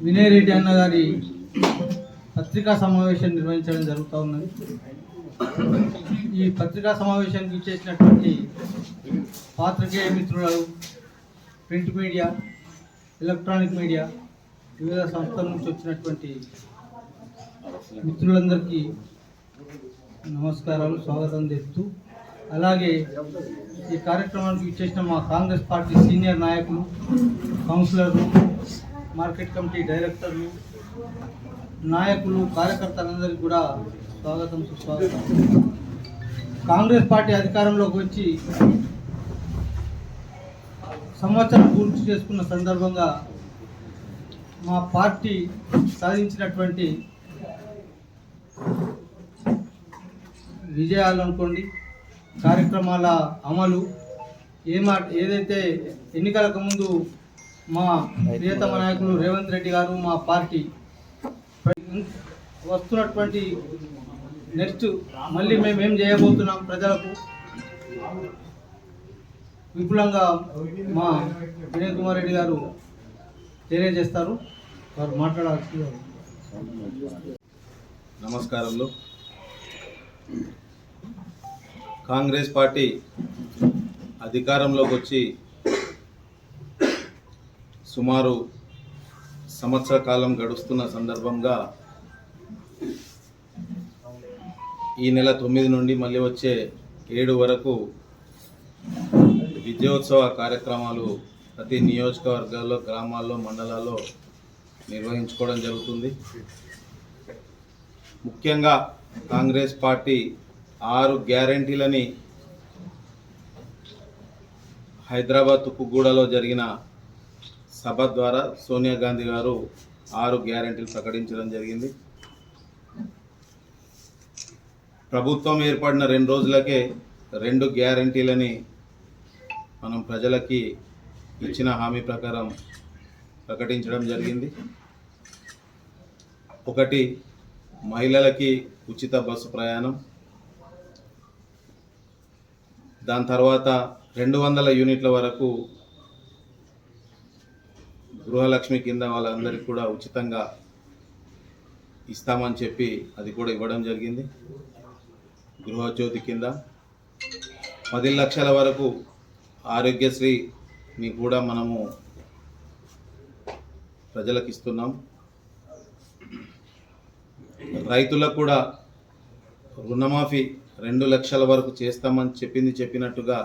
వినయ్ రెడ్డి అన్న గారి పత్రికా సమావేశం నిర్వహించడం జరుగుతూ ఉన్నది. ఈ పత్రికా సమావేశానికి ఇచ్చేసినటువంటి పాత్రికేయ మిత్రులు, ప్రింట్ మీడియా, ఎలక్ట్రానిక్ మీడియా, వివిధ సంస్థల నుంచి వచ్చినటువంటి మిత్రులందరికీ నమస్కారాలు, స్వాగతం చేస్తూ, అలాగే ఈ కార్యక్రమానికి ఇచ్చేసిన మా కాంగ్రెస్ పార్టీ సీనియర్ నాయకులు, కౌన్సిలర్లు, మార్కెట్ కమిటీ డైరెక్టర్లు, నాయకులు, కార్యకర్తలందరికీ కూడా స్వాగతం, సుస్వాగతం. కాంగ్రెస్ పార్టీ అధికారంలోకి వచ్చి సంవత్సరం పూర్తి చేసుకున్న సందర్భంగా మా పార్టీ సాధించినటువంటి విజయాలు అనుకోండి, కార్యక్రమాల అమలు, ఏదైతే ఎన్నికలకు ముందు మా ప్రియతమ నాయకులు రేవంత్ రెడ్డి గారు, మా పార్టీ వస్తున్నటువంటి నెక్స్ట్ మళ్ళీ మేము ఏం చేయబోతున్నాం ప్రజలకు విపులంగా మా వినయ్ కుమార్ రెడ్డి గారు తెలియజేస్తారు. వారు మాట్లాడాల్సి. నమస్కారంలో. కాంగ్రెస్ పార్టీ అధికారంలోకి వచ్చి సుమారు సంవత్సర కాలం గడుస్తున్న సందర్భంగా ఈ నెల 9 నుండి మళ్ళీ వచ్చే 7 వరకు విజయోత్సవ కార్యక్రమాలు ప్రతి నియోజకవర్గాల్లో, గ్రామాల్లో, మండలాల్లో నిర్వహించుకోవడం జరుగుతుంది. ముఖ్యంగా కాంగ్రెస్ పార్టీ 6 గ్యారెంటీలని హైదరాబాద్ తుక్కుగూడలో జరిగిన సభ ద్వారా సోనియా గాంధీ గారు 6 గ్యారెంటీలు ప్రకటించడం జరిగింది. ప్రభుత్వం ఏర్పడిన 2 రోజులకే 2 గ్యారెంటీలని మనం ప్రజలకి ఇచ్చిన హామీ ప్రకారం ప్రకటించడం జరిగింది. ఒకటి, మహిళలకి ఉచిత బస్సు ప్రయాణం. దాని తర్వాత 200 యూనిట్ల వరకు గృహలక్ష్మి కింద వాళ్ళందరికీ కూడా ఉచితంగా ఇస్తామని చెప్పి అది కూడా ఇవ్వడం జరిగింది. గృహజ్యోతి కింద 10 లక్షల వరకు ఆరోగ్యశ్రీని కూడా మనము ప్రజలకు ఇస్తున్నాం. రైతులకు కూడా రుణమాఫీ 2 లక్షల వరకు చేస్తామని చెప్పినట్టుగా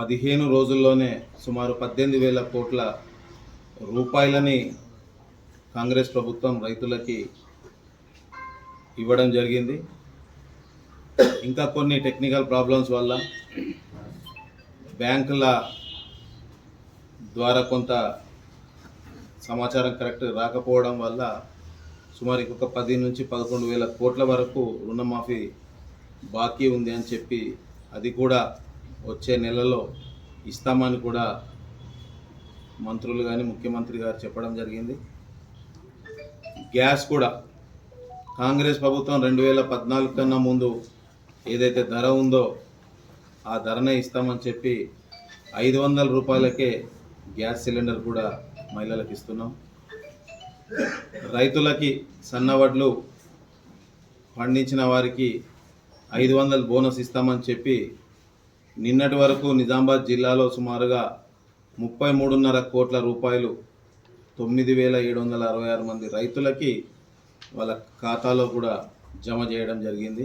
15 రోజుల్లోనే సుమారు 18,000 కోట్ల రూపాయలని కాంగ్రెస్ ప్రభుత్వం రైతులకి ఇవ్వడం జరిగింది. ఇంకా కొన్ని టెక్నికల్ ప్రాబ్లమ్స్ వల్ల బ్యాంకుల ద్వారా కొంత సమాచారం కరెక్ట్ రాకపోవడం వల్ల సుమారు ఇంకొక 10 నుంచి 11,000 కోట్ల వరకు రుణమాఫీ బాకీ ఉంది అని చెప్పి అది కూడా వచ్చే నెలలో ఇస్తామని కూడా మంత్రులు కానీ ముఖ్యమంత్రి గారు చెప్పడం జరిగింది. గ్యాస్ కూడా కాంగ్రెస్ ప్రభుత్వం 2014 కన్నా ముందు ఏదైతే ధర ఉందో ఆ ధరనే ఇస్తామని చెప్పి 500 రూపాయలకే గ్యాస్ సిలిండర్ కూడా మహిళలకు ఇస్తున్నాం. రైతులకి సన్నవడ్లు పండించిన వారికి 500 బోనస్ ఇస్తామని చెప్పి నిన్నటి వరకు నిజామాబాద్ జిల్లాలో సుమారుగా 33.5 కోట్ల రూపాయలు 9,766 మంది రైతులకి వాళ్ళ ఖాతాలో కూడా జమ చేయడం జరిగింది.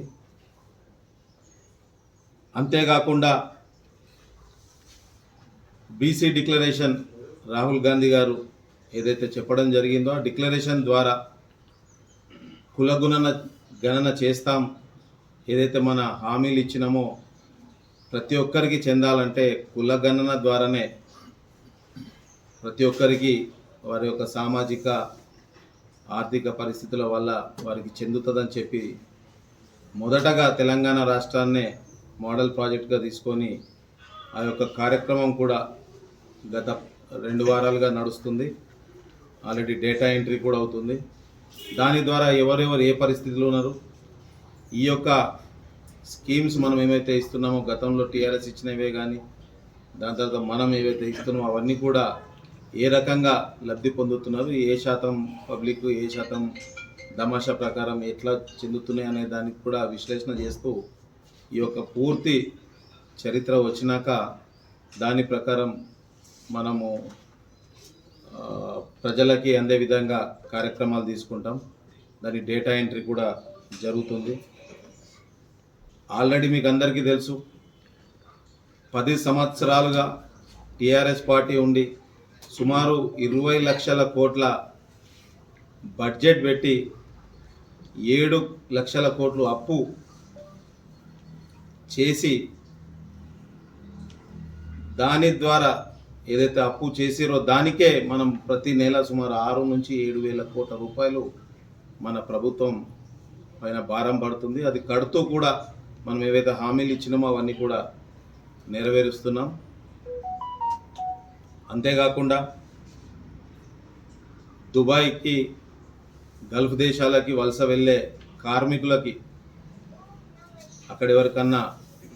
అంతేకాకుండా బీసీ డిక్లరేషన్ రాహుల్ గాంధీ గారు ఏదైతే చెప్పడం జరిగిందో ఆ డిక్లరేషన్ ద్వారా గణన చేస్తాం, ఏదైతే మన హామీలు ఇచ్చినామో ప్రతి ఒక్కరికి చెందాలంటే కులగణన ద్వారానే ప్రతి ఒక్కరికి వారి యొక్క సామాజిక ఆర్థిక పరిస్థితుల వల్ల వారికి చెందుతుందని చెప్పి మొదటగా తెలంగాణ రాష్ట్రాన్నే మోడల్ ప్రాజెక్ట్గా తీసుకొని ఆ యొక్క కార్యక్రమం కూడా గత 2 వారాలుగా నడుస్తుంది. ఆల్రెడీ డేటా ఎంట్రీ కూడా అవుతుంది. దాని ద్వారా ఎవరెవరు ఏ పరిస్థితిలో ఉన్నారు, ఈ యొక్క స్కీమ్స్ మనం ఏమైతే ఇస్తున్నామో గతంలో టీఆర్ఎస్ ఇచ్చినవే కానీ దాని తర్వాత మనం ఏవైతే ఇస్తున్నామో అవన్నీ కూడా ఏ రకంగా లబ్ధి పొందుతున్నారు, ఏ శాతం పబ్లిక్, ఏ శాతం తమాషా ప్రకారం ఎట్లా చెందుతున్నాయి అనే దానికి కూడా విశ్లేషణ చేస్తూ ఈ యొక్క పూర్తి చరిత్ర వచ్చినాక దాని ప్రకారం మనము ప్రజలకి అందే విధంగా కార్యక్రమాలు తీసుకుంటాం. దాని డేటా ఎంట్రీ కూడా జరుగుతుంది. ఆల్రెడీ మీకు అందరికీ తెలుసు, 10 సంవత్సరాలుగా టీఆర్ఎస్ పార్టీ ఉండి సుమారు 20 లక్షల కోట్ల బడ్జెట్ పెట్టి 7 లక్షల కోట్లు అప్పు చేసి దాని ద్వారా ఏదైతే అప్పు చేసిరో దానికే మనం ప్రతి నెల సుమారు 6 నుంచి 7 వేల కోట్ల రూపాయలు మన ప్రభుత్వం పైన భారం పడుతుంది. అది కడుతూ కూడా మనం ఏవైతే హామీలు ఇచ్చినామో అవన్నీ కూడా నెరవేరుస్తున్నాం. అంతేకాకుండా దుబాయ్కి, గల్ఫ్ దేశాలకి వలస వెళ్ళే కార్మికులకి అక్కడ ఎవరికన్నా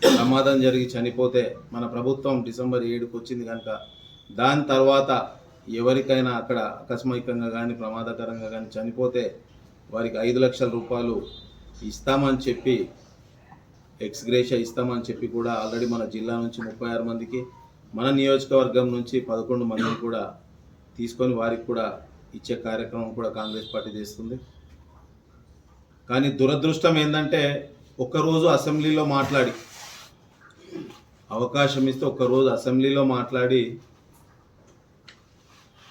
ప్రమాదం జరిగి చనిపోతే మన ప్రభుత్వం డిసెంబర్ 7కి వచ్చింది కనుక దాని తర్వాత ఎవరికైనా అక్కడ ఆకస్మికంగా కానీ ప్రమాదకరంగా కానీ చనిపోతే వారికి 5 లక్షల రూపాయలు ఇస్తామని చెప్పి, ఎక్స్గ్రేషియా ఇస్తామని చెప్పి కూడా ఆల్రెడీ మన జిల్లా నుంచి 36 మందికి, మన నియోజకవర్గం నుంచి 11 మందిని కూడా తీసుకొని వారికి కూడా ఇచ్చే కార్యక్రమం కూడా కాంగ్రెస్ పార్టీ చేస్తుంది. కానీ దురదృష్టం ఏంటంటే ఒక్కరోజు అసెంబ్లీలో మాట్లాడి, అవకాశం ఇస్తే ఒక్కరోజు అసెంబ్లీలో మాట్లాడి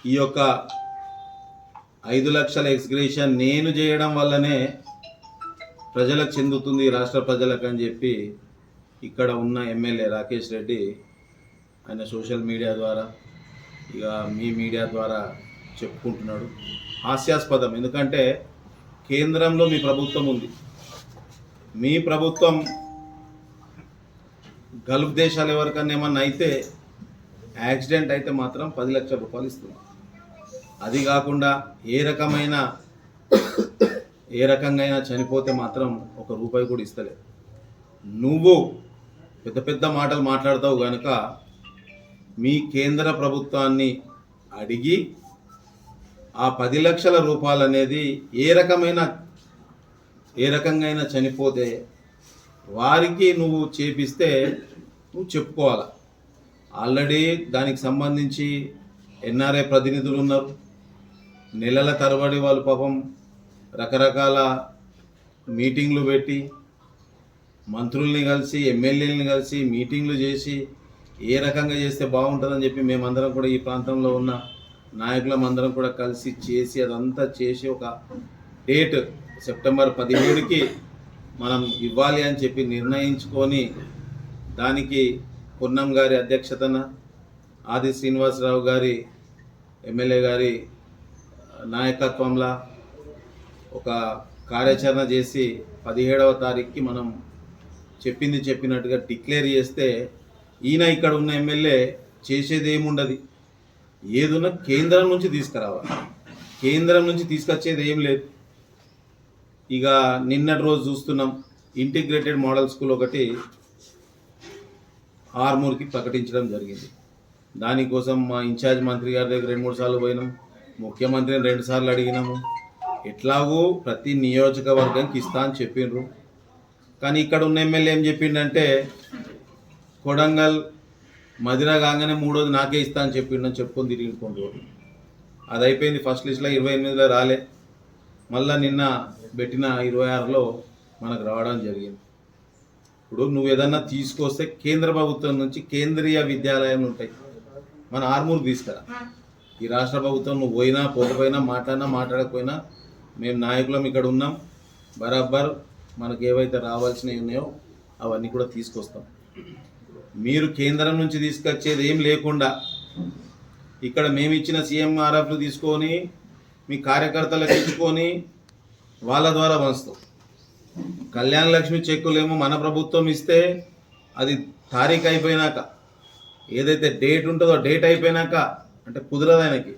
ఈ యొక్క 5 లక్షల ఎక్స్గ్రేషన్ నేను చేయడం వల్లనే ప్రజలకు చెందుతుంది, రాష్ట్ర ప్రజలకు అని చెప్పి ఇక్కడ ఉన్న ఎమ్మెల్యే రాకేష్ రెడ్డి ఆయన సోషల్ మీడియా ద్వారా, ఇక మీ మీడియా ద్వారా చెప్పుకుంటున్నాడు. హాస్యాస్పదం. ఎందుకంటే కేంద్రంలో మీ ప్రభుత్వం ఉంది, మీ ప్రభుత్వం గల్ఫ్ దేశాలు ఎవరికన్నా ఏమన్నా అయితే, యాక్సిడెంట్ అయితే మాత్రం 10 లక్షల రూపాయలు ఇస్తుంది. అది కాకుండా ఏ రకంగా చనిపోతే మాత్రం 1 రూపాయి కూడా ఇస్తలేదు. నువ్వు పెద్ద పెద్ద మాటలు మాట్లాడతావు కనుక మీ కేంద్ర ప్రభుత్వాన్ని అడిగి ఆ 10 లక్షల రూపాయలు అనేది ఏ రకంగా చనిపోతే వారికి నువ్వు చేపిస్తే నువ్వు చెప్పుకోవాలి. ఆల్రెడీ దానికి సంబంధించి ఎన్ఆర్ఐ ప్రతినిధులు ఉన్నారు. నెలల తరబడి వాళ్ళు పాపం రకరకాల మీటింగ్లు పెట్టి, మంత్రుల్ని కలిసి, ఎమ్మెల్యేలని కలిసి మీటింగ్లు చేసి ఏ రకంగా చేస్తే బాగుంటుందని చెప్పి మేమందరం కూడా ఈ ప్రాంతంలో ఉన్న నాయకులం అందరం కూడా కలిసి చేసి అదంతా చేసి ఒక డేట్ సెప్టెంబర్ 17కి మనం ఇవ్వాలి అని చెప్పి నిర్ణయించుకొని దానికి పొన్నం గారి అధ్యక్షతన, ఆది శ్రీనివాసరావు గారి ఎమ్మెల్యే గారి నాయకత్వంలో ఒక కార్యాచరణ చేసి 17వ తారీఖుకి మనం చెప్పినట్టుగా డిక్లేర్ చేస్తే ఈయన ఇక్కడ ఉన్న ఎమ్మెల్యే చేసేది ఏముండదు, ఏదున్నా కేంద్రం నుంచి తీసుకురావాలి. కేంద్రం నుంచి తీసుకొచ్చేది ఏం లేదు. ఇక నిన్నటి రోజు చూస్తున్నాం, ఇంటిగ్రేటెడ్ మోడల్ స్కూల్ ఒకటి ఆర్మూర్కి ప్రకటించడం జరిగింది. దానికోసం మా ఇన్ఛార్జ్ మంత్రి గారి దగ్గర 2-3 సార్లు పోయినాం, ముఖ్యమంత్రిని 2 సార్లు అడిగినాము. ఎట్లాగూ ప్రతి నియోజకవర్గంకి ఇస్తా అని చెప్పిండ్రు. కానీ ఇక్కడ ఉన్న ఎమ్మెల్యే ఏం చెప్పిండంటే కొడంగల్, మదిర కాగానే 3వది నాకే ఇస్తా అని చెప్పిండని చెప్పుకొని తిరిగిపోండ్రు. అది అయిపోయింది. ఫస్ట్ లిస్ట్లో 28లో రాలే, మళ్ళీ నిన్న పెట్టిన 26లో మనకు రావడం జరిగింది. ఇప్పుడు నువ్వు ఏదన్నా తీసుకొస్తే కేంద్ర ప్రభుత్వం నుంచి కేంద్రీయ విద్యాలయాలు ఉంటాయి, మన ఆర్మూర్కి తీసుకురా. ఈ రాష్ట్ర ప్రభుత్వం నువ్వు పోయినా పోకపోయినా మాట్లాడకపోయినా మేము నాయకులం ఇక్కడ ఉన్నాం, బరాబర్ మనకు ఏవైతే రావాల్సినవి ఉన్నాయో అవన్నీ కూడా తీసుకొస్తాం. మీరు కేంద్రం నుంచి తీసుకొచ్చేది ఏం లేకుండా ఇక్కడ మేము ఇచ్చిన CMRFలు తీసుకొని మీ కార్యకర్తలకు ఇచ్చుకొని వాళ్ళ ద్వారా పంచుతాం. కళ్యాణ లక్ష్మి చెక్కులేమో మన ప్రభుత్వం ఇస్తే అది తారీఖు అయిపోయినాక, ఏదైతే డేట్ ఉంటుందో డేట్ అయిపోయినాక, అంటే కుదరదు ఆయనకి.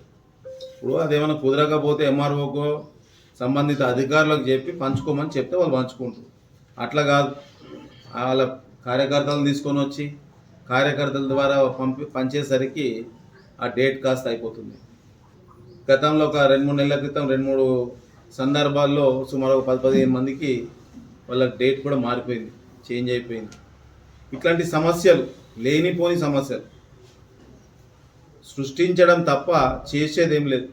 ఇప్పుడు అదేమైనా కుదరకపోతే MROకో సంబంధిత అధికారులకు చెప్పి పంచుకోమని చెప్తే వాళ్ళు పంచుకుంటారు. అట్లా కాదు, వాళ్ళ కార్యకర్తలను తీసుకొని వచ్చి కార్యకర్తల ద్వారా పంచేసరికి ఆ డేట్ కాస్త అయిపోతుంది. గతంలో ఒక 2-3 నెలల క్రితం 2-3 సందర్భాల్లో సుమారు 10-15 మందికి వాళ్ళ డేట్ కూడా మారిపోయింది, చేంజ్ అయిపోయింది. ఇట్లాంటి సమస్యలు, లేనిపోని సమస్యలు సృష్టించడం తప్ప చేసేదేం లేదు.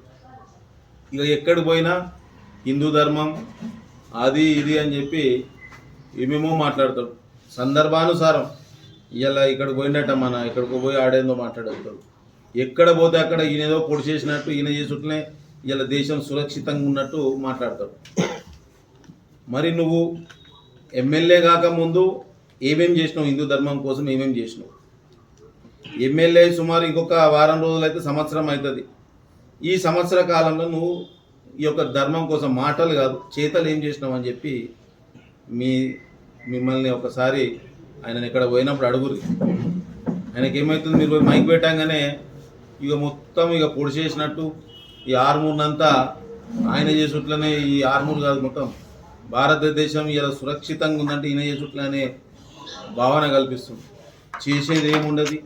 ఇక ఎక్కడికి పోయినా హిందూ ధర్మం అది ఇది అని చెప్పి ఏమేమో మాట్లాడతాడు. సందర్భానుసారం ఇలా ఇక్కడికి పోయినట్ట మన ఇక్కడికి పోయి ఆడేందో మాట్లాడతాడు. ఎక్కడ పోతే అక్కడ ఈయనేదో పొడి చేసినట్టు, ఈయన చేసుకుంటూనే ఇలా దేశం సురక్షితంగా ఉన్నట్టు మాట్లాడతాడు. మరి నువ్వు ఎమ్మెల్యే కాకముందు ఏమేం చేసినావు, హిందూ ధర్మం కోసం ఏమేం చేసినావు? ఎమ్మెల్యే సుమారు ఇంకొక వారం రోజులైతే సంవత్సరం అవుతుంది. ఈ సంవత్సర కాలంలో నువ్వు ఈ యొక్క ధర్మం కోసం మాటలు కాదు చేతలు ఏం చేసినావు అని చెప్పి మిమ్మల్ని ఒకసారి ఆయన ఇక్కడ పోయినప్పుడు అడుగురు. ఆయనకి ఏమవుతుంది, మీరు పోయి మైక్ పెట్టంగానే ఇక మొత్తం ఇక పొడి చేసినట్టు ఈ ఆర్మూర్నంతా ఆయన చేసుట్లనే, ఈ ఆర్మూర్ కాదు మొత్తం భారతదేశం ఇలా సురక్షితంగా ఉందంటే ఈయన చేసుట్లనే భావన కల్పిస్తుంది. చేసేది ఏముండదు,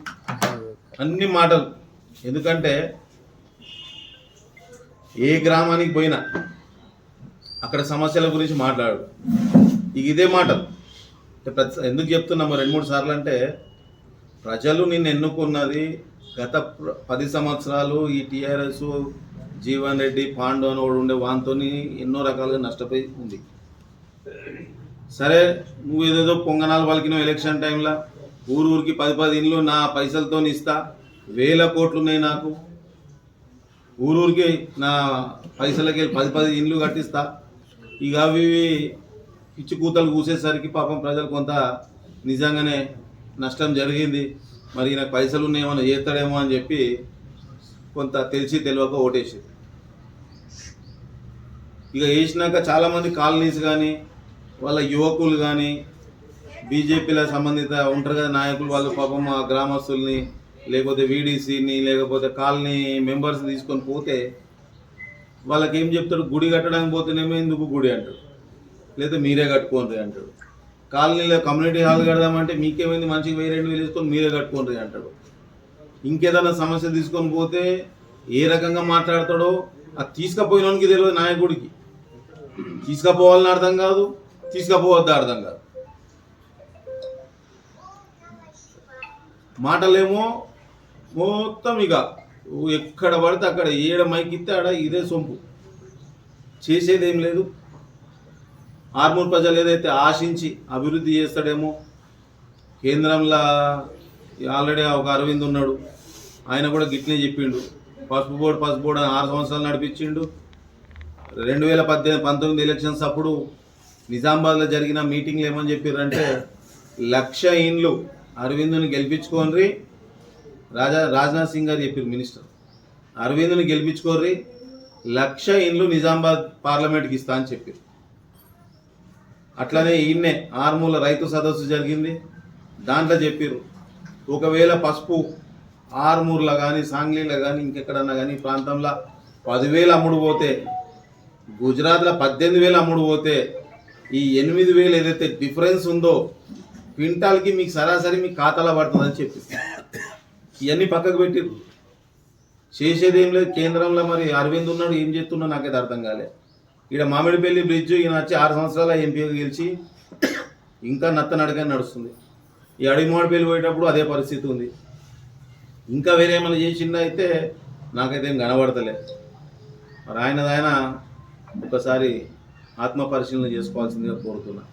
అన్ని మాటలు. ఎందుకంటే ఏ గ్రామానికి పోయినా అక్కడ సమస్యల గురించి మాట్లాడు. ఇక ఇదే మాటలు ఎందుకు చెప్తున్నాము 2-3 సార్లు అంటే, ప్రజలు నిన్ను ఎన్నుకున్నది గత 10 సంవత్సరాలు ఈ టీఆర్ఎస్ జీవన్ రెడ్డి పాండు అని వాడు ఉండే వాంతో ఎన్నో రకాలుగా నష్టపోయి ఉంది. సరే నువ్వు ఏదేదో పొంగనాలు పలికినావు ఎలక్షన్ టైంలో, ఊరికి 10 ఇండ్లు నా పైసలతో ఇస్తా, 1000 కోట్లు ఉన్నాయి నాకు, ఊరికి నా పైసలకి 10 ఇండ్లు కట్టిస్తా. ఇక అవి పిచ్చి కూతలు కూసేసరికి పాపం ప్రజలు కొంత నిజంగానే నష్టం జరిగింది. మరి నాకు పైసలు ఉన్నాయేమో చేస్తాడేమో అని చెప్పి కొంత తెలిసి తెలియక ఓటేసింది. ఇక వేసినాక చాలామంది కాలనీస్ కానీ వాళ్ళ యువకులు కానీ బీజేపీలో సంబంధిత ఉంటారు కదా నాయకులు, వాళ్ళు పాపం ఆ గ్రామస్తుల్ని లేకపోతే వీడీసీని లేకపోతే కాలనీ మెంబర్స్ని తీసుకొని పోతే వాళ్ళకి ఏం చెప్తాడు, గుడి కట్టడానికి పోతేనేమో ఎందుకు గుడి అంటాడు, లేదా మీరే కట్టుకోండి అంటాడు. కాలనీలో కమ్యూనిటీ హాల్ కడదామంటే మీకేమైంది, మంచిగా 1000-2000 తీసుకొని మీరే కట్టుకోండి అంటాడు. ఇంకేదైనా సమస్య తీసుకొని పోతే ఏ రకంగా మాట్లాడతాడో అది తీసుకుపోయినోనికి తెలియదు. నాయకుడికి తీసుకుపోవాలని అర్థం కాదు, తీసుకుపోవద్దు అర్థం కాదు. మాటలేమో మొత్తం ఇక ఎక్కడ పడితే అక్కడ ఏడ మైకిస్తే ఆడ ఇదే సొంపు, చేసేదేం లేదు. ఆర్మూర్ ప్రజలు ఏదైతే ఆశించి అభివృద్ధి చేస్తాడేమో, కేంద్రంలో ఆల్రెడీ ఒక అరవింద్ ఉన్నాడు, ఆయన కూడా గిట్లనే చెప్పిండు. పసుపు బోర్డు 6 సంవత్సరాలు నడిపించిండు. 2018-19 ఎలక్షన్స్ అప్పుడు నిజామాబాద్లో జరిగిన మీటింగ్లు ఏమని చెప్పారంటే, 1,00,000 ఇండ్లు అరవింద్ని గెలిపించుకోండి. రాజ్నాథ్ సింగ్ గారు చెప్పారు, మినిస్టర్, అరవింద్ని గెలిపించుకోర్రి, 1,00,000 ఇండ్లు నిజామాబాద్ పార్లమెంట్కి ఇస్తా అని చెప్పారు. అట్లనే ఈయన్నే ఆర్మూల రైతు సదస్సు జరిగింది, దాంట్లో చెప్పారు, ఒకవేళ పసుపు ఆర్మూర్లో కానీ సాంగ్లీలో కానీ ఇంకెక్కడన్నా కానీ ప్రాంతంలో 10,000 అమ్ముడు పోతే, గుజరాత్లో 18,000 అమ్ముడు పోతే, ఈ 8,000 ఏదైతే డిఫరెన్స్ ఉందో క్వింటాల్కి మీకు సరాసరి మీ ఖాతాలో పడుతుందని చెప్పి ఇవన్నీ పక్కకు పెట్టిరు. చేసేది ఏం లేదు. కేంద్రంలో మరి అరవింద్ ఉన్నాడు, ఏం చేస్తున్నా నాకైతే అర్థం కాలే. ఇక్కడ మామిడిపల్లి బ్రిడ్జ్ ఈయన వచ్చి 6 సంవత్సరాల ఎంపీగా గెలిచి ఇంకా నత్తనడగా నడుస్తుంది. ఈ అడవి మామిడిపల్లి పోయేటప్పుడు అదే పరిస్థితి ఉంది. ఇంకా వేరే ఏమైనా చేసిందా అయితే నాకైతే ఏం కనబడతలే. మరి ఆయన ఒకసారి ఆత్మ పరిశీలన చేసుకోవాల్సిందిగా కోరుతున్నా.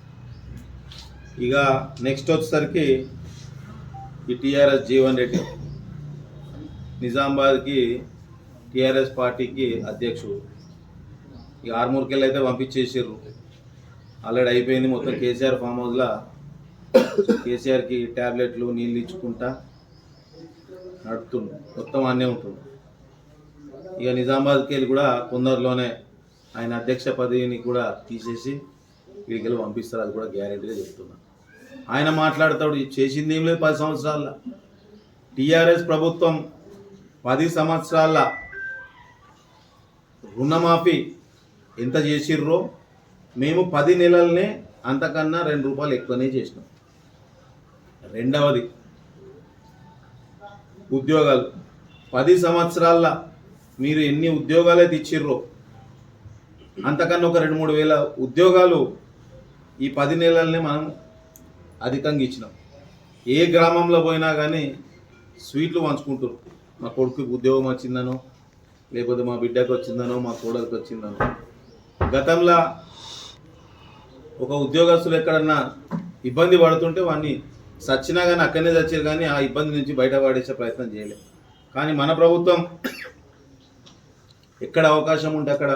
ఇక నెక్స్ట్ వచ్చేసరికి ఈ టీఆర్ఎస్ జీవన్ రెడ్డి నిజామాబాద్కి టీఆర్ఎస్ పార్టీకి అధ్యక్షుడు. ఈ ఆర్మూర్కి వెళ్ళి అయితే పంపించేసారు, ఆల్రెడీ అయిపోయింది మొత్తం. కేసీఆర్ ఫామ్ హౌస్లో కేసీఆర్కి ట్యాబ్లెట్లు నీళ్ళు ఇచ్చుకుంటా నడుపుతుండు, మొత్తం అన్నీ ఉంటుంది. ఇక నిజామాబాద్కి వెళ్ళి కూడా కొందరిలోనే ఆయన అధ్యక్ష పదవిని కూడా తీసేసి వీడికి వెళ్ళి పంపిస్తారు, అది కూడా గ్యారెంటీగా చెప్తున్నా. ఆయన మాట్లాడతాడు, చేసింది ఏం లేదు 10 సంవత్సరాల. టీఆర్ఎస్ ప్రభుత్వం 10 సంవత్సరాల రుణమాఫీ ఎంత చేసిర్రో మేము 10 నెలలనే అంతకన్నా 2 రూపాయలు ఎక్కువనే చేసినాం. రెండవది ఉద్యోగాలు 10 సంవత్సరాల్లో మీరు ఎన్ని ఉద్యోగాలు అయితే ఇచ్చిర్రో అంతకన్నా ఒక 2-3 వేల ఉద్యోగాలు ఈ 10 నెలలనే మనం అధికంగా ఇచ్చినాం. ఏ గ్రామంలో పోయినా కానీ స్వీట్లు పంచుకుంటారు. మా కొడుకుకి ఉద్యోగం వచ్చిందనో, లేకపోతే మా బిడ్డకు వచ్చిందనో, మా కోడలికి వచ్చిందనో. గతంలో ఒక ఉద్యోగస్తులు ఎక్కడన్నా ఇబ్బంది పడుతుంటే వాడిని చచ్చినా కానీ అక్కడనే చచ్చారు, కానీ ఆ ఇబ్బంది నుంచి బయటపడేసే ప్రయత్నం చేయలేదు. కానీ మన ప్రభుత్వం ఎక్కడ అవకాశం ఉంటే అక్కడ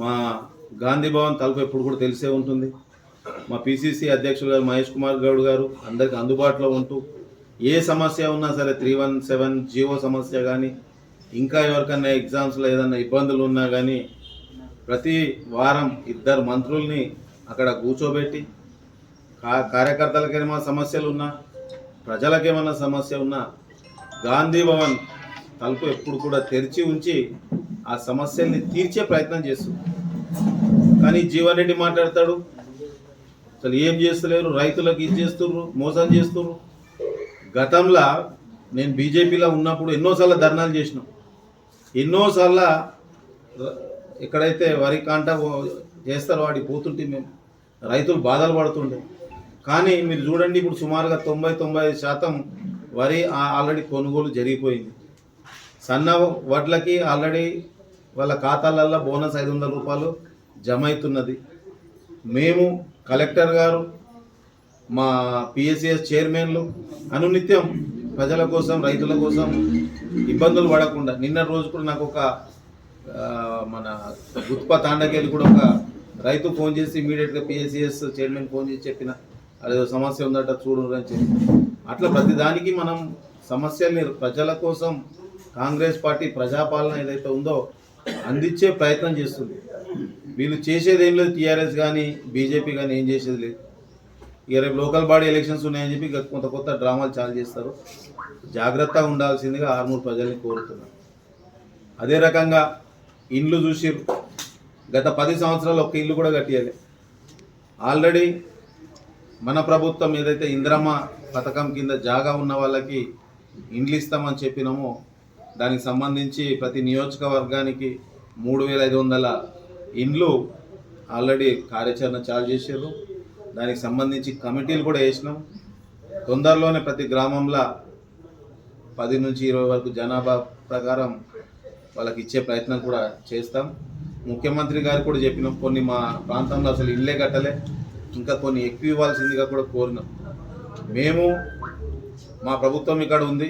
మా గాంధీ భవన్ తలుపు ఎప్పుడు కూడా తెలిసే ఉంటుంది. మా పిసిసి అధ్యక్షులు గారు మహేష్ కుమార్ గౌడ్ గారు అందరికి అందుబాటులో ఉంటూ ఏ సమస్య ఉన్నా సరే 317 జీవో సమస్య కానీ, ఇంకా ఎవరికన్నా ఎగ్జామ్స్లో ఏదన్నా ఇబ్బందులు ఉన్నా కానీ ప్రతి వారం 2 మంత్రుల్ని అక్కడ కూర్చోబెట్టి కార్యకర్తలకు ఏమైనా సమస్యలు ఉన్నా, ప్రజలకు ఏమైనా సమస్య ఉన్నా గాంధీ భవన్ తలుపు ఎప్పుడు కూడా తెరిచి ఉంచి ఆ సమస్యల్ని తీర్చే ప్రయత్నం చేస్తుంది. కానీ జీవన్ రెడ్డి మాట్లాడతాడు, అసలు ఏం చేస్తలేరు, రైతులకు ఇది చేస్తుర్రు, మోసం చేస్తుర్రు. గతంలో నేను బీజేపీలో ఉన్నప్పుడు ఎన్నోసార్లు ధర్నాలు చేసినాం. ఎన్నోసార్లు ఎక్కడైతే వరి కాంట చేస్తారో వాడికి పోతుంటే మేము రైతులు బాధలు పడుతుండే. కానీ మీరు చూడండి, ఇప్పుడు సుమారుగా 90-95% వరి ఆల్రెడీ కొనుగోలు జరిగిపోయింది. సన్న వడ్లకి ఆల్రెడీ వాళ్ళ ఖాతాలల్లో బోనస్ 500 రూపాయలు జమ అవుతున్నది. మేము కలెక్టర్ గారు, మా పిఎస్సిఎస్ చైర్మన్లు అనునిత్యం ప్రజల కోసం, రైతుల కోసం ఇబ్బందులు పడకుండా, నిన్న రోజు కూడా నాకు ఒక మన గుత్ప తాండకెళ్ళి కూడా ఒక రైతు ఫోన్ చేసి ఇమీడియట్గా పిఎస్సిఎస్ చైర్మన్ ఫోన్ చేసి చెప్పిన, అదేదో సమస్య ఉందట చూడరు అని చెప్పి. అట్లా ప్రతిదానికి మనం సమస్యల్ని ప్రజల కోసం కాంగ్రెస్ పార్టీ ప్రజాపాలన ఏదైతే ఉందో అందించే ప్రయత్నం చేస్తుంది. వీళ్ళు చేసేది ఏం లేదు, టీఆర్ఎస్ కానీ బీజేపీ కానీ ఏం చేసేది లేదు. ఇక రేపు లోకల్ బాడీ ఎలక్షన్స్ ఉన్నాయని చెప్పి ఇక కొత్త డ్రామాలు చాలు చేస్తారు. జాగ్రత్తగా ఉండాల్సిందిగా ఆర్మూర్ ప్రజల్ని కోరుతున్నాను. అదే రకంగా ఇండ్లు చూసిరు, గత 10 సంవత్సరాలు ఒక్క ఇల్లు కూడా కట్టియాలి. ఆల్రెడీ మన ప్రభుత్వం ఏదైతే ఇందిరమ్మ పథకం కింద జాగా ఉన్న వాళ్ళకి ఇండ్లు ఇస్తామని చెప్పినామో దానికి సంబంధించి ప్రతి నియోజకవర్గానికి 3500 ఇండ్లు ఆల్రెడీ కార్యాచరణ చాలు చేసారు. దానికి సంబంధించి కమిటీలు కూడా వేసినాం. తొందరలోనే ప్రతి గ్రామంలో 10 నుంచి 20 వరకు జనాభా ప్రకారం వాళ్ళకి ఇచ్చే ప్రయత్నం కూడా చేస్తాం. ముఖ్యమంత్రి గారు కూడా చెప్పినాం, కొన్ని మా ప్రాంతంలో అసలు ఇళ్ళే కట్టలే, ఇంకా కొన్ని ఎక్కువ ఇవ్వాల్సిందిగా కూడా కోరినాం. మేము మా ప్రభుత్వం ఇక్కడ ఉంది,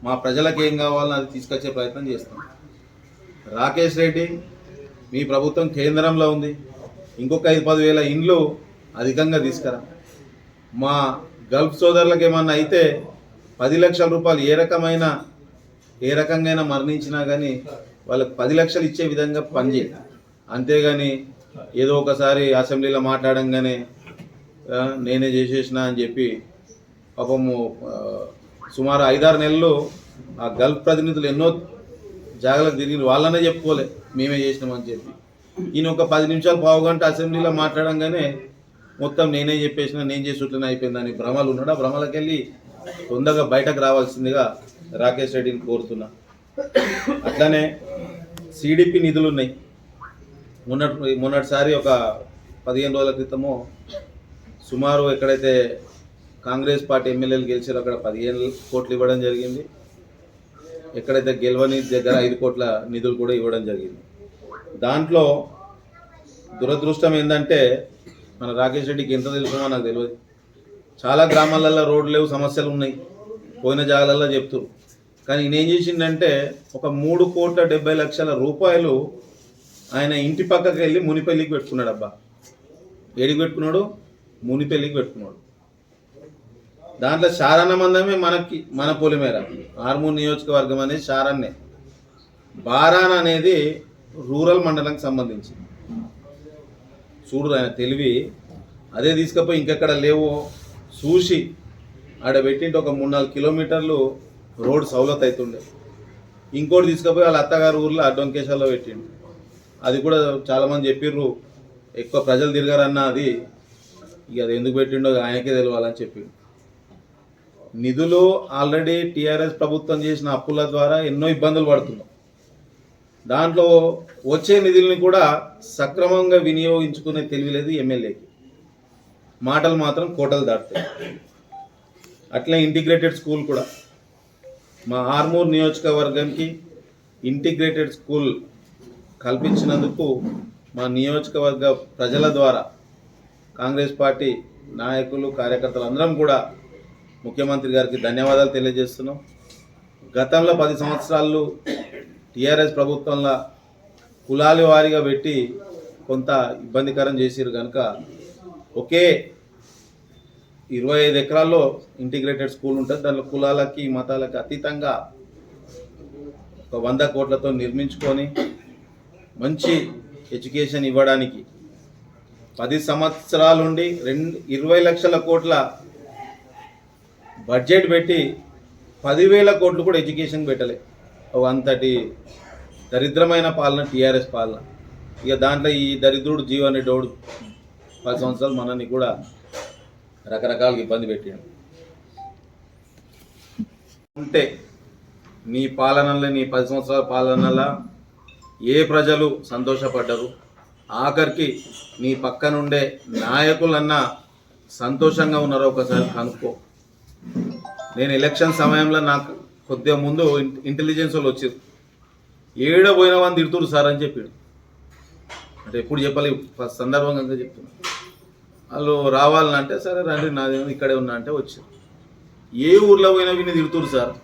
మా ప్రజలకు ఏం కావాలో అది తీసుకొచ్చే ప్రయత్నం చేస్తాం. రాకేష్ రెడ్డి, మీ ప్రభుత్వం కేంద్రంలో ఉంది, ఇంకొక 5-10 వేల ఇండ్లు అధికంగా తీసుకురా. మా గల్ఫ్ సోదరులకు ఏమన్నా అయితే 10 లక్షల రూపాయలు ఏ రకంగా మరణించినా కానీ వాళ్ళకి 10 లక్షలు ఇచ్చే విధంగా పనిచేయి. అంతేగాని ఏదో ఒకసారి అసెంబ్లీలో మాట్లాడంగానే నేనే చేసేసిన అని చెప్పి పాపము సుమారు 5-6 నెలలు ఆ గల్ఫ్ ప్రతినిధులు ఎన్నో జాగ్రత్తలు తిరిగి వాళ్ళనే చెప్పుకోలే మేమే చేసినామని చెప్పి. ఈయన ఒక 10 నిమిషాలు పావుగంట అసెంబ్లీలో మాట్లాడంగానే మొత్తం నేనే చెప్పేసిన, నేను చేసేట్లనే అయిపోయిందని భ్రమలు ఉన్నాడు. ఆ భ్రమలకు వెళ్ళి తొందరగా బయటకు రావాల్సిందిగా రాకేష్ రెడ్డిని కోరుతున్నా. అట్లానే సిడిపి నిధులు ఉన్నాయి. మొన్నటిసారి ఒక 15 రోజుల క్రితము సుమారు ఎక్కడైతే కాంగ్రెస్ పార్టీ ఎమ్మెల్యేలు గెలిచారో అక్కడ 15 కోట్లు ఇవ్వడం జరిగింది. ఎక్కడైతే గెలవని దగ్గర 5 కోట్ల నిధులు కూడా ఇవ్వడం జరిగింది. దాంట్లో దురదృష్టం ఏంటంటే మన రాకేష్ రెడ్డికి ఎంత తెలుసుమో నాకు తెలియదు. చాలా గ్రామాలలో రోడ్లు లేవు, సమస్యలు ఉన్నాయి, పోయిన జాగాలలో చెప్తారు. కానీ ఈయన ఏం చేసిందంటే ఒక 3,70,00,000 రూపాయలు ఆయన ఇంటి పక్కకి వెళ్ళి మునిపెల్లికి పెట్టుకున్నాడు. అబ్బా, ఏడికి పెట్టుకున్నాడు? మునిపెల్లికి పెట్టుకున్నాడు. దాంట్లో శారణ మందమే మన పొలిమేర ఆర్మూర్ నియోజకవర్గం అనేది శారన్నే. బారాన్ అనేది రూరల్ మండలంకి సంబంధించి. చూడు ఆయన తెలివి, అదే తీసుకపోయి ఇంకెక్కడ లేవో చూసి ఆడ పెట్టింటే ఒక 3-4 కిలోమీటర్లు రోడ్ సౌలత్ అవుతుండే. ఇంకోటి తీసుకపోయి వాళ్ళ అత్తగారు ఊర్లో అడ్డంకేశాల్లో పెట్టిండు. అది కూడా చాలామంది చెప్పిర్రు, ఎక్కువ ప్రజలు తిరగారన్న అది. ఇక అది ఎందుకు పెట్టిండో ఆయనకే తెలియాలని చెప్పిండు. నిధులు ఆల్రెడీ టీఆర్ఎస్ ప్రభుత్వం చేసిన అప్పుల ద్వారా ఎన్నో ఇబ్బందులు పడుతున్నాం. దాంట్లో వచ్చే నిధుల్ని కూడా సక్రమంగా వినియోగించుకునే తెలియలేదు ఎమ్మెల్యేకి. మాటలు మాత్రం కోటలు దాటుతాయి. అట్లే ఇంటిగ్రేటెడ్ స్కూల్ కూడా మా ఆర్మూర్ నియోజకవర్గానికి ఇంటిగ్రేటెడ్ స్కూల్ కల్పించినందుకు మా నియోజకవర్గ ప్రజల ద్వారా కాంగ్రెస్ పార్టీ నాయకులు కార్యకర్తలు అందరం కూడా ముఖ్యమంత్రి గారికి ధన్యవాదాలు తెలియజేస్తున్నాం. గతంలో 10 సంవత్సరాలు టీఆర్ఎస్ ప్రభుత్వంలో కులాల వారీగా పెట్టి కొంత ఇబ్బందికరం చేసిరు కనుక ఒకే 25 ఎకరాల్లో ఇంటిగ్రేటెడ్ స్కూల్ ఉంటుంది. దాంట్లో కులాలకి మతాలకి అతీతంగా ఒక 100 కోట్లతో నిర్మించుకొని మంచి ఎడ్యుకేషన్ ఇవ్వడానికి 10 సంవత్సరాల నుండి 20 లక్షల కోట్ల బడ్జెట్ పెట్టి 10,000 కోట్లు కూడా ఎడ్యుకేషన్ పెట్టలే. అంతటి దరిద్రమైన పాలన టీఆర్ఎస్ పాలన. ఇక దాంట్లో ఈ దరిద్రుడు జీవన్ రెడ్డి 10 సంవత్సరాలు మనల్ని కూడా రకరకాలుగా ఇబ్బంది పెట్టాడు. ఉంటే నీ పాలనలో, నీ 10 సంవత్సరాల పాలనలో ఏ ప్రజలు సంతోషపడ్డరు? ఆఖరికి నీ పక్కనుండే నాయకులన్నా సంతోషంగా ఉన్నారో ఒకసారి కనుక్కో. నేను ఎలక్షన్ సమయంలో నాకు కొద్దిగా ముందు ఇంటెలిజెన్స్ వాళ్ళు వచ్చారు. ఏడో పోయిన వాళ్ళని తిడుతురు సార్ అని చెప్పాడు. అంటే ఎప్పుడు చెప్పాలి, సందర్భంగా చెప్తున్నా. వాళ్ళు రావాలంటే సరే రండి, నాదేమో ఇక్కడే ఉన్నా అంటే వచ్చారు. ఏ ఊర్లో పోయినా వీడిని తిడుతురు సార్.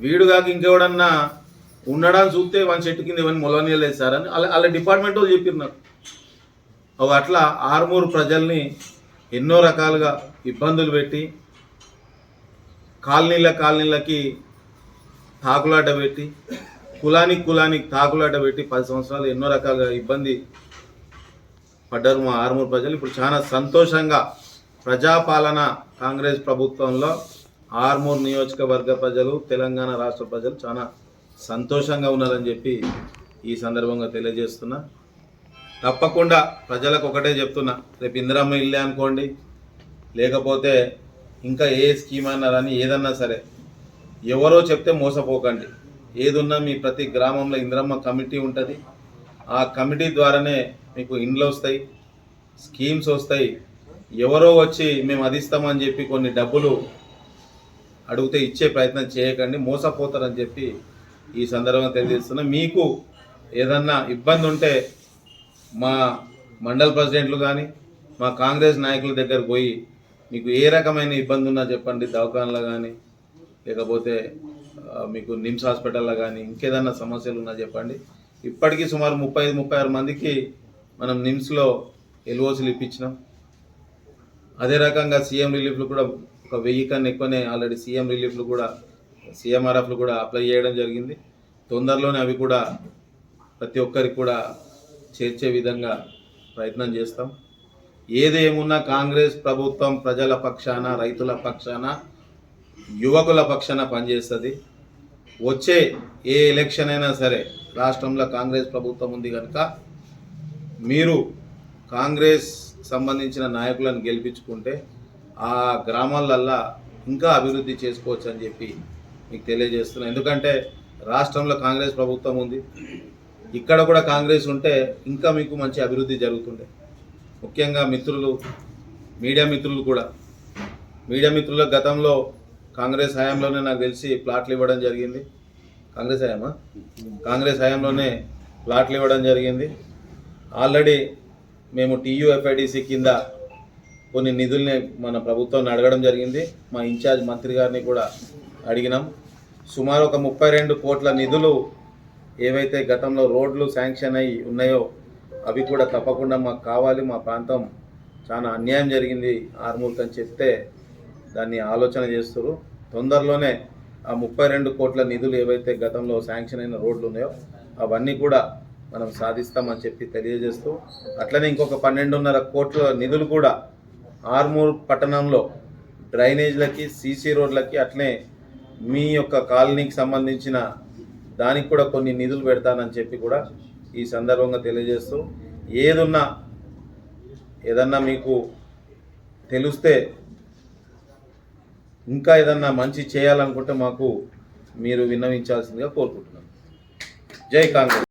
వీడు కాక ఇంకెవడన్నా ఉండడానికి చూస్తే వన్ చెట్టు కింద ఇవన్నీ మొలవనీయలేదు సార్ అని వాళ్ళ డిపార్ట్మెంట్ వాళ్ళు చెప్పారు నాకు. అట్లా ఆర్మూరు ప్రజల్ని ఎన్నో రకాలుగా ఇబ్బందులు పెట్టి కాలనీలకి తాకులాట పెట్టి కులానికి తాకులాట పెట్టి 10 సంవత్సరాలు ఎన్నో రకాలుగా ఇబ్బంది పడ్డారు మా ఆర్మూరు ప్రజలు. ఇప్పుడు చాలా సంతోషంగా ప్రజాపాలన కాంగ్రెస్ ప్రభుత్వంలో ఆర్మూరు నియోజకవర్గ ప్రజలు, తెలంగాణ రాష్ట్ర ప్రజలు చాలా సంతోషంగా ఉన్నారని చెప్పి ఈ సందర్భంగా తెలియజేస్తున్నా. తప్పకుండా ప్రజలకు ఒకటే చెప్తున్నా, రేపు ఇందిరమ్మ ఇల్లే అనుకోండి, లేకపోతే ఇంకా ఏ స్కీమ్ అన్నారని ఏదన్నా సరే ఎవరో చెప్తే మోసపోకండి. ఏదున్నా మీ ప్రతి గ్రామంలో ఇందిరమ్మ కమిటీ ఉంటుంది. ఆ కమిటీ ద్వారానే మీకు ఇండ్లు వస్తాయి, స్కీమ్స్ వస్తాయి. ఎవరో వచ్చి మేము అది ఇస్తామని చెప్పి కొన్ని డబ్బులు అడిగితే ఇచ్చే ప్రయత్నం చేయకండి, మోసపోతారని చెప్పి ఈ సందర్భంగా తెలియజేస్తున్నా. మీకు ఏదన్నా ఇబ్బంది ఉంటే మా మండల ప్రెసిడెంట్లు కానీ మా కాంగ్రెస్ నాయకుల దగ్గరకు పోయి మీకు ఏ రకమైన ఇబ్బంది ఉన్నా చెప్పండి. దవాఖానలో కానీ లేకపోతే మీకు నిమ్స్ హాస్పిటల్లో కానీ ఇంకేదన్నా సమస్యలు ఉన్నా చెప్పండి. ఇప్పటికీ సుమారు 35-36 మందికి మనం నిమ్స్లో ఎల్ఓసీలు ఇప్పించినాం. అదే రకంగా సీఎం రిలీఫ్లు కూడా ఒక 1000 కన్నా ఎక్కువనే ఆల్రెడీ సీఎం రిలీఫ్లు కూడా సీఎంఆర్ఎఫ్లు కూడా అప్లై చేయడం జరిగింది. తొందరలోనే అవి కూడా ప్రతి ఒక్కరికి కూడా చేర్చే విధంగా ప్రయత్నం చేస్తాం. ఏదేమున్నా కాంగ్రెస్ ప్రభుత్వం ప్రజల పక్షాన, రైతుల పక్షాన, యువకుల పక్షాన పనిచేస్తుంది. వచ్చే ఏ ఎలక్షన్ అయినా సరే రాష్ట్రంలో కాంగ్రెస్ ప్రభుత్వం ఉంది కనుక మీరు కాంగ్రెస్ సంబంధించిన నాయకులను గెలిపించుకుంటే ఆ గ్రామాలల్లో ఇంకా అభివృద్ధి చేసుకోవచ్చు అని చెప్పి మీకు తెలియజేస్తున్నాను. ఎందుకంటే రాష్ట్రంలో కాంగ్రెస్ ప్రభుత్వం ఉంది, ఇక్కడ కూడా కాంగ్రెస్ ఉంటే ఇంకా మీకు మంచి అభివృద్ధి జరుగుతుండే. ముఖ్యంగా మీడియా మిత్రులు గతంలో కాంగ్రెస్ హయాంలోనే నాకు తెలిసి ప్లాట్లు ఇవ్వడం జరిగింది. కాంగ్రెస్ హయాంలోనే ప్లాట్లు ఇవ్వడం జరిగింది. ఆల్రెడీ మేము TUFIDC కింద కొన్ని నిధుల్ని మన ప్రభుత్వాన్ని అడగడం జరిగింది. మా ఇన్ఛార్జ్ మంత్రి గారిని కూడా అడిగినాం. సుమారు ఒక 32 కోట్ల నిధులు ఏవైతే గతంలో రోడ్లు శాంక్షన్ అయి ఉన్నాయో అవి కూడా తప్పకుండా మాకు కావాలి, మా ప్రాంతం చాలా అన్యాయం జరిగింది ఆర్మూర్కి అని చెప్తే దాన్ని ఆలోచన చేస్తారు. తొందరలోనే ఆ 32 కోట్ల నిధులు ఏవైతే గతంలో శాంక్షన్ అయిన రోడ్లు ఉన్నాయో అవన్నీ కూడా మనం సాధిస్తామని చెప్పి తెలియజేస్తూ, అట్లనే ఇంకొక 12.5 కోట్ల నిధులు కూడా ఆర్మూర్ పట్టణంలో డ్రైనేజ్లకి, CC రోడ్లకి, అట్లనే మీ యొక్క కాలనీకి సంబంధించిన దానికి కూడా కొన్ని నిధులు పెడతానని చెప్పి కూడా ఈ సందర్భంగా తెలియజేస్తూ, ఏదన్నా మీకు తెలిస్తే ఇంకా ఏదన్నా మంచి చేయాలనుకుంటే మాకు మీరు విన్నవించాల్సిందిగా కోరుకుంటున్నాను. జై కాంగ్రెస్.